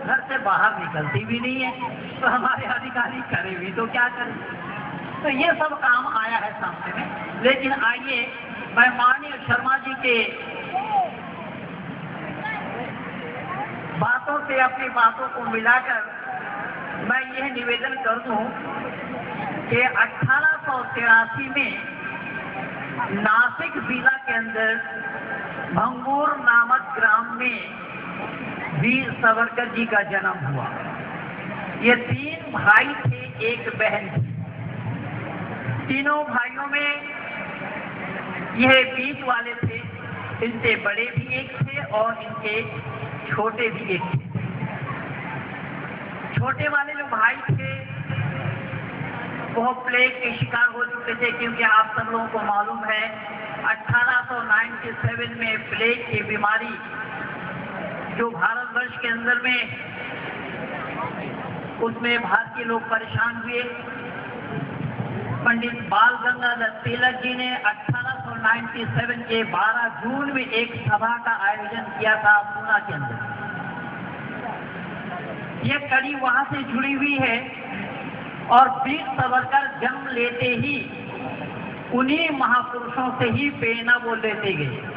घर से बाहर निकलती भी नहीं है, तो हमारे अधिकारी करे भी तो क्या करें। तो ये सब काम आया है सामने में। लेकिन आइए मैं माननीय शर्मा जी के बातों से अपनी बातों को मिलाकर मैं यह निवेदन कर दूं कि 1883 में नासिक जिला के अंदर भंगूर नामक ग्राम में वीर सावरकर जी का जन्म हुआ। ये 3 भाई थे, एक बहन थी। तीनों भाइयों में यह बीच वाले थे, इनसे बड़े भी एक थे और इनके छोटे भी एक थे। छोटे वाले जो भाई थे वो प्लेग के शिकार हो चुके थे, क्योंकि आप सब लोगों को मालूम है 1897 में प्लेग की बीमारी जो भारतवर्ष के अंदर में, उसमें भारतीय लोग परेशान हुए। पंडित बाल गंगाधर तिलक जी ने 1897 के 12 जून में एक सभा का आयोजन किया था पूना के अंदर। ये कड़ी वहां से जुड़ी हुई है और वीर सावरकर जन्म लेते ही उन्हीं महापुरुषों से ही प्रेरणा वो लेते गए।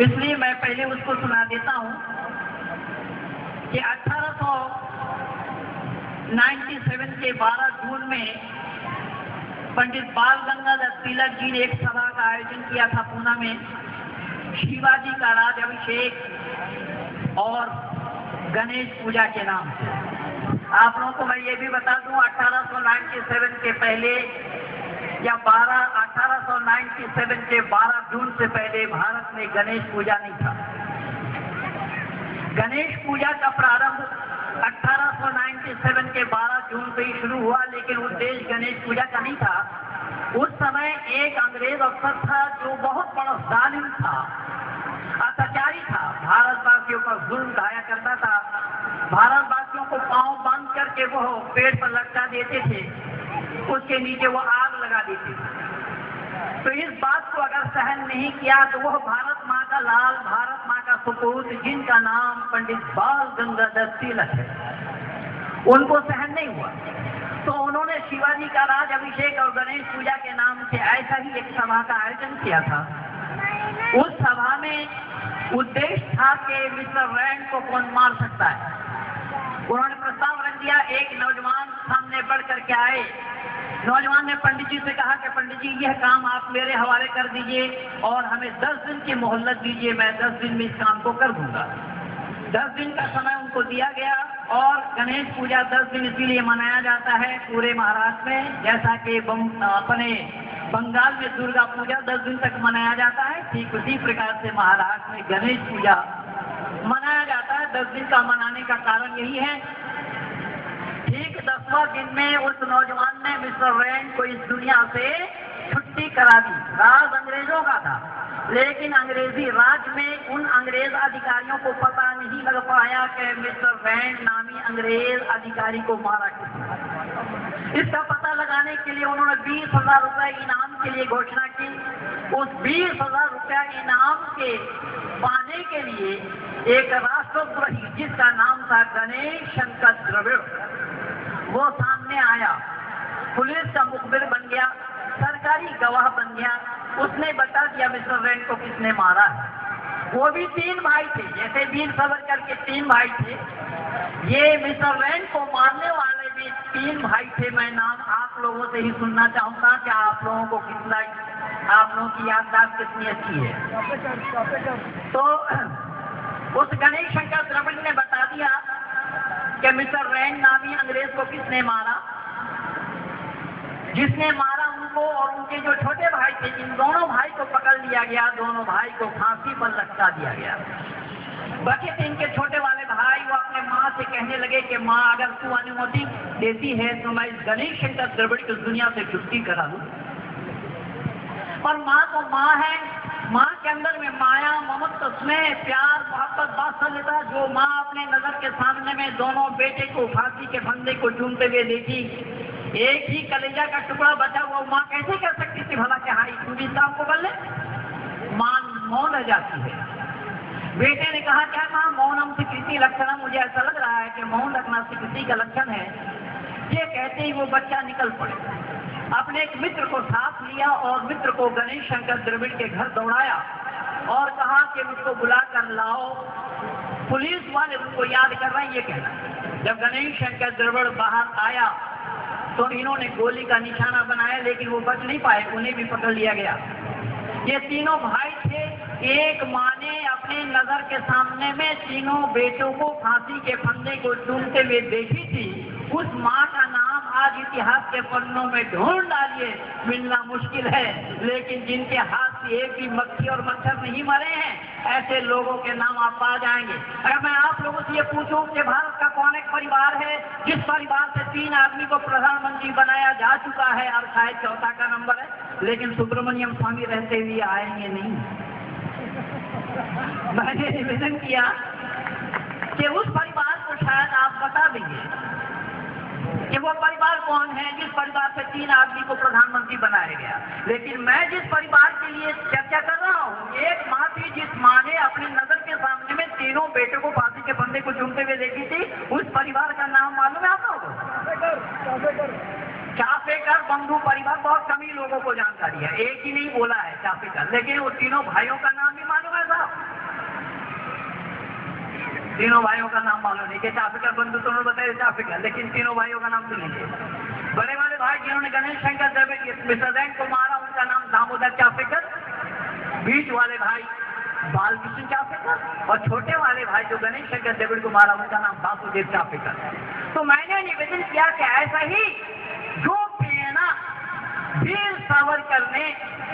इसलिए मैं पहले उसको सुना देता हूं कि 1897 के 12 जून में पंडित बाल गंगाधर तिलक जी ने एक सभा का आयोजन किया था पूना में, शिवाजी का राज अभिषेक और गणेश पूजा के नाम से। आप लोगों को मैं ये भी बता दूं 1897 के पहले या 1897 के 12 जून से पहले भारत में गणेश पूजा नहीं था। गणेश पूजा का प्रारंभ 1897 के 12 जून से ही शुरू हुआ, लेकिन उद्देश्य गणेश पूजा का नहीं था। उस समय एक अंग्रेज अफसर था जो बहुत बड़ा जालिम था, अत्याचारी था, भारतवासियों पर जुल्म ढाया करता था। भारतवासियों को पांव बांध करके वो पेड़ पर लटका देते थे, उसके नीचे वो आग लगा देते थे। तो इस बात को अगर सहन नहीं किया तो वह भारत माँ का लाल, भारत माँ का सुपूत, जिनका नाम पंडित बाल गंगाधर तिलक है, उनको सहन नहीं हुआ। तो उन्होंने शिवाजी का राज अभिषेक और गणेश पूजा के नाम से ऐसा ही एक सभा का आयोजन किया था। उस सभा में उद्देश्य था कि मिस्टर रैंड को कौन मार सकता है। उन्होंने प्रस्ताव रख दिया। एक नौजवान सामने बढ़ करके आए। नौजवान ने पंडित जी से कहा कि पंडित जी यह काम आप मेरे हवाले कर दीजिए और हमें 10 दिन की मोहलत दीजिए, मैं 10 दिन में इस काम को कर दूंगा। 10 दिन का समय उनको दिया गया और गणेश पूजा 10 दिन इसीलिए मनाया जाता है पूरे महाराष्ट्र में, जैसा कि अपने बंगाल में दुर्गा पूजा 10 दिन तक मनाया जाता है, ठीक उसी प्रकार से महाराष्ट्र में गणेश पूजा मनाया जाता है। 10 दिन का मनाने का कारण यही है। ठीक 10वां दिन में उस नौजवान ने मिस्टर रैंड को इस दुनिया से छुट्टी करा दी। राज अंग्रेजों का था, लेकिन अंग्रेजी राज में उन अंग्रेज अधिकारियों को पता नहीं लग पाया कि मिस्टर रैंड नामी अंग्रेज अधिकारी को मारा किसने। इसका पता लगाने के लिए उन्होंने 20,000 रुपए इनाम के लिए घोषणा की। उस 20,000 रुपया इनाम के पाने के लिए एक राष्ट्रद्रोही जिसका नाम था गणेश शंकर द्रविड़, वो सामने आया, पुलिस का मुखबिर बन गया, सरकारी गवाह बन गया। उसने बता दिया मिस्टर रैंड को किसने मारा है। वो भी 3 भाई थे, जैसे वीर सावरकर के 3 भाई थे, ये मिस्टर रैंड को मारने वाले भी 3 भाई थे। मैं नाम आप लोगों से ही सुनना चाहूंगा कि आप लोगों को कितना, आप लोगों की याददाश्त कितनी अच्छी है। तो उस गणेश शंकर द्रविड़ ने बता दिया कि मिस्टर रैंड नामी अंग्रेज को किसने मारा। जिसने मारा उनको और उनके जो छोटे भाई थे, इन दोनों भाई को पकड़ लिया गया, दोनों भाई को फांसी पर लटका दिया गया। बचे थे इनके छोटे वाले भाई, वो अपने माँ से कहने लगे कि माँ अगर तू अनुमति देती है तो मैं इस गणेश शंकर द्रविड़ को दुनिया से छुट्टी करा दूं। और माँ तो माँ है, माँ के अंदर में माया, ममता, स्नेह, प्यार, मोहब्बत, वात्सल्यता जो माँ अपने नजर के सामने में दोनों बेटे को फांसी के फंदे को चूमते हुए देखी, एक ही कलेजा का टुकड़ा बचा हुआ, माँ कैसे कर सकती थी भला कि हाँ तू भी काम को कर ले। माँ मौन रह जाती है। बेटे ने कहा, क्या मां, मौनम स्वीकृति लक्षण, मुझे ऐसा लग रहा है कि मौन रखना स्वीकृति का लक्षण है। ये कहते ही वो बच्चा निकल पड़े, अपने एक मित्र को साथ लिया और मित्र को गणेश शंकर द्रविड़ के घर दौड़ाया और कहा कि मुझको बुला कर लाओ, पुलिस वाले उनको याद कर रहे हैं, ये कहना। जब गणेश शंकर द्रविड़ बाहर आया तो इन्होंने गोली का निशाना बनाया, लेकिन वो बच नहीं पाए, उन्हें भी पकड़ लिया गया। ये तीनों भाई थे। एक माँ ने अपने नजर के सामने में तीनों बेटों को फांसी के फंदे को चूमते हुए देखी थी। उस माँ का नाम आज इतिहास के पन्नों में ढूंढ डालिए, मिलना मुश्किल है, लेकिन जिनके हाथ से एक भी मक्खी और मच्छर नहीं मरे हैं, ऐसे लोगों के नाम आप पा जाएंगे। अगर मैं आप लोगों से ये पूछूं कि भारत का कौन एक परिवार है जिस परिवार से 3 आदमी को प्रधानमंत्री बनाया जा चुका है, और शायद चौथा का नंबर है, लेकिन सुब्रमण्यम स्वामी रहते हुए आएंगे नहीं। मैंने निवेदन किया कि उस परिवार को शायद आप बता देंगे कि वो परिवार कौन है जिस परिवार से 3 आदमी को प्रधानमंत्री बनाया गया। लेकिन मैं जिस परिवार के लिए चर्चा कर रहा हूँ, एक माँ थी जिस माँ ने अपनी नजर के सामने में तीनों बेटों को फांसी के फंदे को चूमते हुए देखी थी। उस परिवार का नाम मालूम है आप लोगों? चाफेकर बंधु परिवार। बहुत कम ही लोगों को जानकारी है, एक ही नहीं बोला है चाफेकर, लेकिन वो तीनों भाइयों का नाम भी मालूम है साहब। तीनों भाइयों का नाम मालूम नहीं कि चाफेकर बंधु तो उन्होंने बताया चाफेकर, लेकिन तीनों भाइयों का नाम सुनिए। बड़े वाले भाई जिन्होंने गणेश शंकर द्रविड़ को मारा, उनका नाम दामोदर चाफेकर। बीच वाले भाई बालकृष्ण चाफेकर, और छोटे वाले भाई जो गणेश शंकर द्रविड़ को मारा, उनका नाम वासुदेव चाफेकर। तो मैंने निवेदन किया कि ऐसा ही जो प्रेरणा वीर सावरकर ने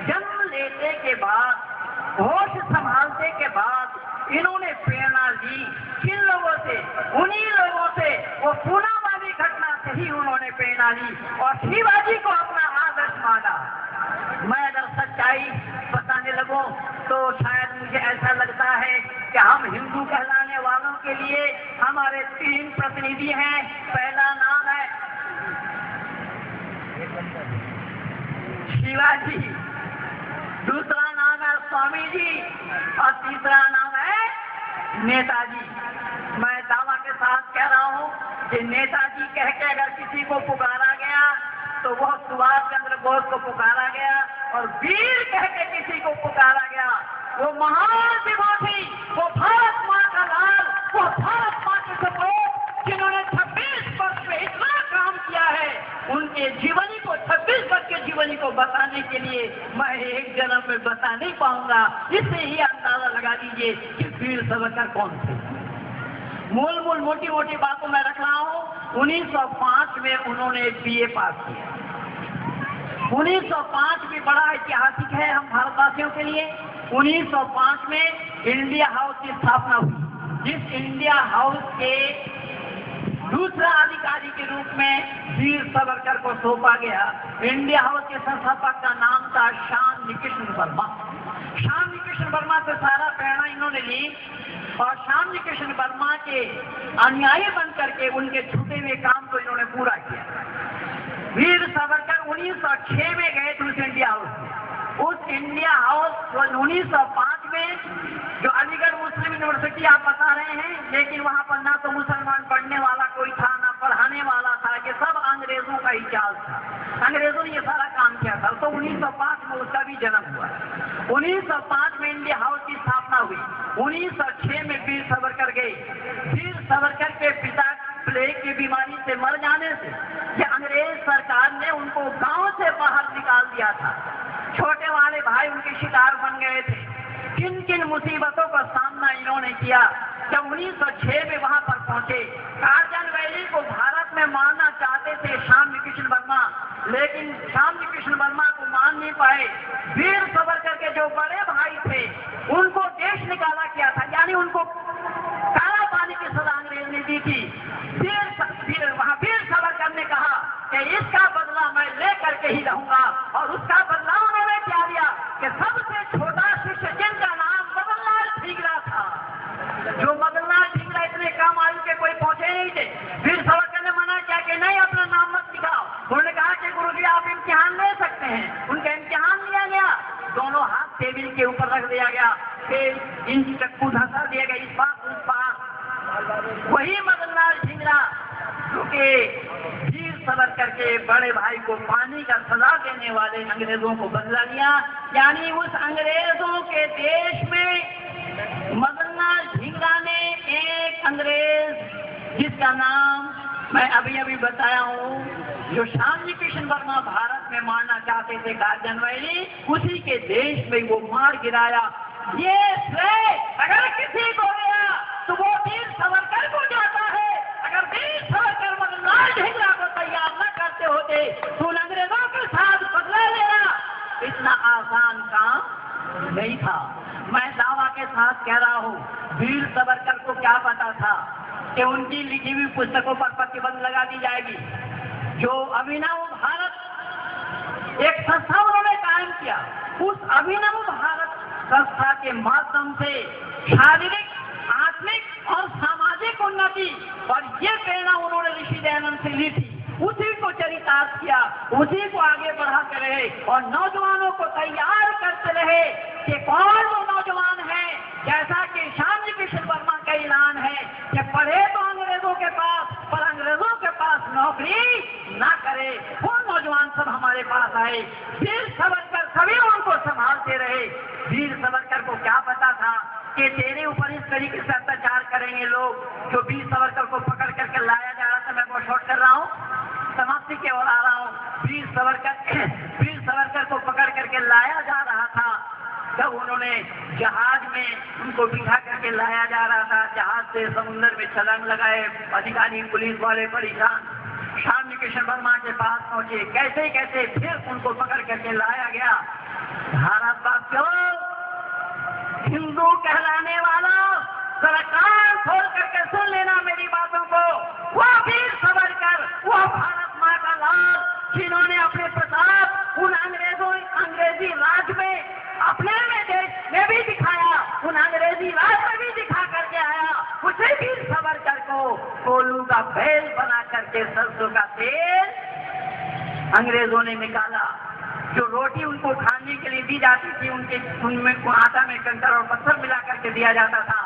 जन्म लेने के बाद, होश संभालने के बाद इन्होंने प्रेरणा ली किन लोगों से? उन्हीं लोगों से। वो पूना वाली घटना से ही उन्होंने प्रेरणा ली और शिवाजी को अपना आदर्श माना। मैं अगर सच्चाई बताने लगूं तो शायद मुझे ऐसा लगता है कि हम हिंदू कहलाने वालों के लिए हमारे 3 प्रतिनिधि हैं। पहला नाम है शिवाजी, दूसरा नाम है स्वामी जी, और तीसरा नाम है नेताजी। मैं दावा के साथ कह रहा हूं कि नेताजी कह के अगर किसी को पुकारा गया तो वह सुभाष चंद्र बोस को पुकारा गया, और वीर कह के किसी को पुकारा गया वो महान विभूति, वो भारत माँ का लाल, वो भारत माँ के सपूत जिन्होंने 26 वर्ष में इतना काम किया है, उनके जीवनी को 26 वर्ष के जीवनी को बताने के लिए मैं एक जन्म में बता नहीं पाऊंगा। इससे ही अंदाजा लगा दीजिए कि वीर सावरकर कौन थे। मूल मोटी मोटी बातों में रख रहा हूँ। 1905 में उन्होंने BA पास किया। 1905 भी बड़ा ऐतिहासिक है हम भारतवासियों के लिए। 1905 में इंडिया हाउस की स्थापना हुई, जिस इंडिया हाउस के दूसरा अधिकारी के रूप में वीर सावरकर को सौंपा गया। इंडिया हाउस के संस्थापक का नाम था श्यामजी कृष्ण वर्मा। श्यामजी कृष्ण वर्मा से सारा प्रेरणा इन्होंने ली और श्यामजी कृष्ण वर्मा के अनुयायी बन करके उनके छूटे हुए काम को इन्होंने पूरा किया। वीर सावरकर 1906 में गए थे उस इंडिया हाउस में। उस इंडिया हाउस 1905 में जो अलीगढ़ मुस्लिम यूनिवर्सिटी आप बता रहे हैं, लेकिन वहां पर ना तो मुसलमान पढ़ने वाला कोई था ना पढ़ाने वाला था, ये सब अंग्रेजों का ही चाल था। अंग्रेजों ने ये सारा काम किया था। तो 1905 में उसका भी जन्म हुआ। 1905 में इंडिया हाउस की स्थापना हुई। 1906 में वीर सावरकर गए। वीर सावरकर के पिता प्लेग की बीमारी से मर जाने से ये अंग्रेज सरकार ने उनको गांव से बाहर निकाल दिया था। छोटे वाले भाई उनके शिकार बन गए थे। किन किन मुसीबतों का सामना इन्होंने किया। जब 1906 में वहां पर पहुंचे, कार्जन वैली को भारत में मारना चाहते थे श्यामजी कृष्ण वर्मा, लेकिन श्यामजी कृष्ण वर्मा को मान नहीं पाए। वीर सावरकर के जो बड़े भाई थे उनको देश निकाला किया था, यानी उनको काला पानी की सजा अंग्रेज ने दी थी। वहां वीर सावरकर ने कहा कि इसका बदला मैं लेकर के ही रहूंगा, और उसका बदला उन्होंने क्या दिया कि सबसे छोटा शिष्य जिनका नाम मदनलाल ठीकरा था, जो मदनलाल ठीकरा इतने कम आयु के कोई पहुंचे नहीं थे, वीर सावरकर ने मना किया कि नहीं अपना नाम मत लिखाओ। उन्होंने कहा कि गुरुजी आप इम्तिहान ले सकते हैं। उनका इम्तिहान लिया गया, दोनों हाथ टेबल के ऊपर रख दिया गया, फिर इंच चक्कू धंसा दिया वही मदनलाल ढींगरा जो कि वीर सावरकर के बड़े भाई को पानी का सजा देने वाले अंग्रेजों को बदला लिया। यानी उस अंग्रेजों के देश में मदनलाल ढींगरा ने एक अंग्रेज जिसका नाम मैं अभी अभी बताया हूँ, जो श्यामजी कृष्ण वर्मा भारत में मारना चाहते थे गार्जियन वैली, उसी के देश में वो मार गिराया। ये श्रेय अगर किसी को गया तो वो वीर सावरकर को जाता है। अगर वीर सावरकर मदनलाल ढींगरा को तैयार न करते होते तो उन अंग्रेजों के साथ बदला लेना इतना आसान काम नहीं था। मैं दावा के साथ कह रहा हूँ, वीर सावरकर को क्या पता था कि उनकी लिखी हुई पुस्तकों पर प्रतिबंध लगा दी जाएगी। जो अभिनव भारत एक संस्था उन्होंने कायम किया, उस अभिनव भारत संस्था के माध्यम से शारीरिक, आत्मिक और सामाजिक उन्नति और ये प्रेरणा उन्होंने ऋषि दयानंद से ली थी, उसी को चरितार्थ किया, उसी को आगे बढ़ाते रहे और नौजवानों को तैयार करते रहे कि कौन वो नौजवान है। जैसा कि श्यामजी कृष्ण वर्मा का ऐलान है कि पढ़े तो अंग्रेजों के पास, पर अंग्रेजों के पास नौकरी ना करे, वो नौजवान सब हमारे पास आए। वीर सावरकर सभी उनको संभालते रहे। वीर सावरकर को क्या पता था कि तेरे ऊपर इस तरीके से अत्याचार करेंगे लोग। जो वीर सावरकर को पकड़ करके लाया जा रहा था, मैं बहुत शॉर्ट कर रहा हूँ, समाप्ति की ओर आ रहा हूँ। वीर सावरकर को पकड़ करके लाया जा रहा था, जब उन्होंने जहाज में उनको बिठा करके लाया जा रहा था, जहाज से समुद्र में छलांग लगाए, अधिकारी पुलिस वाले परेशान, श्यामजी कृष्ण वर्मा के पास पहुंचे, कैसे कैसे फिर उनको पकड़ करके लाया गया। भारतवासियों, हिंदू कहलाने वाला सरकार खोल करके सुन लेना मेरी बातों को। वो वीर सावरकर, वो भारत माँ का लाल, जिन्होंने अपने प्रताप उन अंग्रेजी राज में, अपने में देश में भी दिखाया, उन अंग्रेजी राज में भी दिखा करके आया, उसे वीर सावरकर को कोलू का बैल बना करके सरसों का तेल अंग्रेजों ने निकाला। जो रोटी उनको खाने के लिए दी जाती थी, उनमें आटा में कंकर और पत्थर मिला करके दिया जाता था।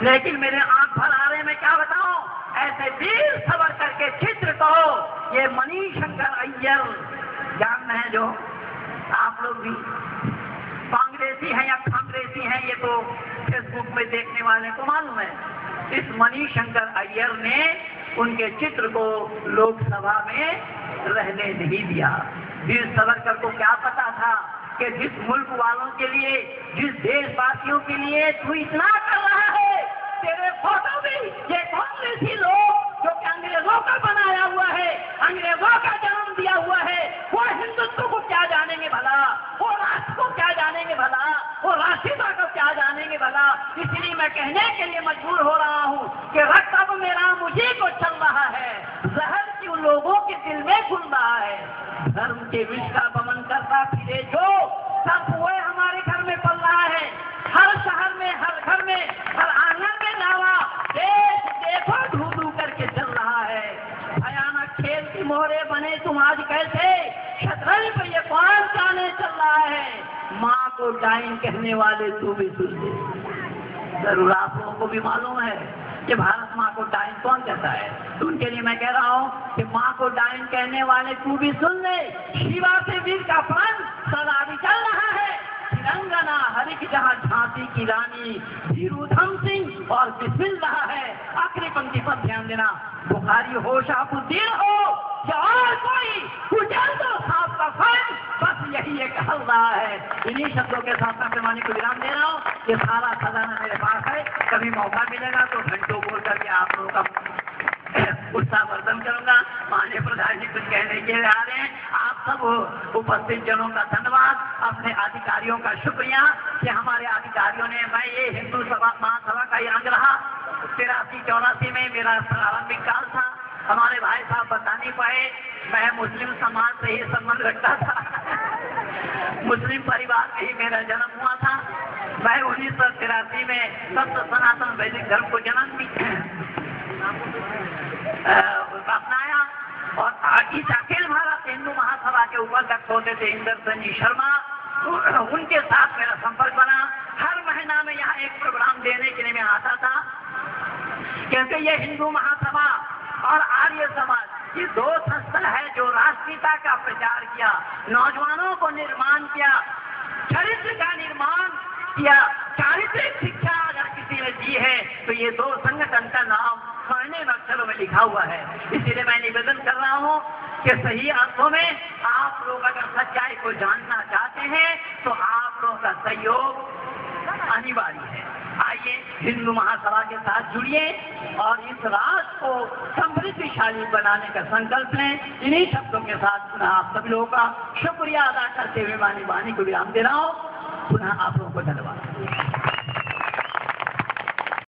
लेकिन मेरे आंख भर आ रहे, मैं क्या बताऊं, ऐसे वीर सावरकर के चित्र को ये मणिशंकर अय्यर जानते हैं, जो आप लोग भी कांग्रेसी हैं या कांग्रेसी हैं, ये तो फेसबुक में देखने वाले को मालूम है। इस मणिशंकर अय्यर ने उनके चित्र को लोकसभा में रहने नहीं दिया। वीर सावरकर को क्या पता था कि जिस मुल्क वालों के लिए, जिस देशवासियों के लिए तू इतना कर रहा है, तेरे फोटो भी ये कांग्रेसी लोग जो कि अंग्रेजों का बनाया हुआ है, अंग्रेजों का जन्म दिया हुआ है, वो हिंदुत्व को क्या जानेंगे भला, वो राष्ट्र को क्या जानेंगे भला, वो राष्ट्रीयता को क्या जानेंगे भला। इसलिए मैं कहने के लिए मजबूर हो रहा हूँ कि रक्त अब मेरा मुझे को चल रहा है, जहर की उन लोगों के दिल में घुल रहा है। धर्म के विष का बमन करता फिरे जो, सब वो हमारे घर में पल रहा है। हर शहर में, हर घर में, हर आंगन में लावा, देश देखो धू धू करके चल रहा है। भयानक खेल की मोहरे बने तुम आज कैसे, शतरंज पर ये कौन जाने चल रहा है। माँ को डाइन कहने वाले तू भी सुन ले। जरूर आप लोगों को भी मालूम है कि भारत माँ को डाइन कौन कहता है, तो उनके लिए मैं कह रहा हूँ कि माँ को डाइन कहने वाले तू भी सुन ले। शिवा से वीर का फन सदा भी चल रहा है। तिरंगना हरिक जहाँ झांसी की रानी वीर उधम सिंह और बिस्मिल रहा है। आखिरी पंक्ति पर ध्यान देना, बुखारी हो शाहबुद्दीन हो या और कोई, कुचल दो सांप का फन, बस यही एक हल रहा है। इन्हीं शब्दों के साथ मैं पैमाने को विराम दे रहा हूँ। ये सारा खजाना मेरे पास है, कभी मौका मिलेगा तो घंटों बोल करके आप लोगों का उत्साहवर्धन करूंगा। माननीय प्रधान जी कुछ कहने के लिए आ रहे हैं। आप सब उपस्थित जनों का धन्यवाद, अपने अधिकारियों का शुक्रिया कि हमारे अधिकारियों ने, मैं ये हिंदू सभा महासभा का ही अंग रहा। 83-84 में मेरा प्रारंभिक काल था। हमारे भाई साहब बता नहीं पाए, मैं मुस्लिम समाज से ही संबंध रखता था। मुस्लिम परिवार में ही मेरा जन्म हुआ था। मैं 1983 में सत्य सनातन वैदिक धर्म को जन्म अपनाया और इस अखिल भारत हिंदू महासभा के उपाध्यक्ष होते थे इंदर जी शर्मा, उनके साथ मेरा संपर्क बना। हर महीना में यहाँ एक प्रोग्राम देने के लिए मैं आता था क्योंकि ये हिंदू महासभा और आर्य समाज, ये दो संस्था है जो राष्ट्रीयता का प्रचार किया, नौजवानों को निर्माण किया, चरित्र का निर्माण किया। चारित्रिक शिक्षा अगर किसी ने दी है तो ये दो संगठन का नाम स्वर्णिम अक्षरों में लिखा हुआ है। इसीलिए मैं निवेदन कर रहा हूँ कि सही अर्थों में आप लोग अगर सच्चाई को जानना चाहते हैं तो आप लोगों का सहयोग अनिवार्य है। आइए हिंदू महासभा के साथ जुड़िए और इस राष्ट्र को समृद्धिशाली बनाने का संकल्प लें। इन्हीं शब्दों के साथ पुनः आप सभी लोगों का शुक्रिया अदा करते हुए वाणी को विराम दे रहा हूँ। पुनः आप लोगों को धन्यवाद।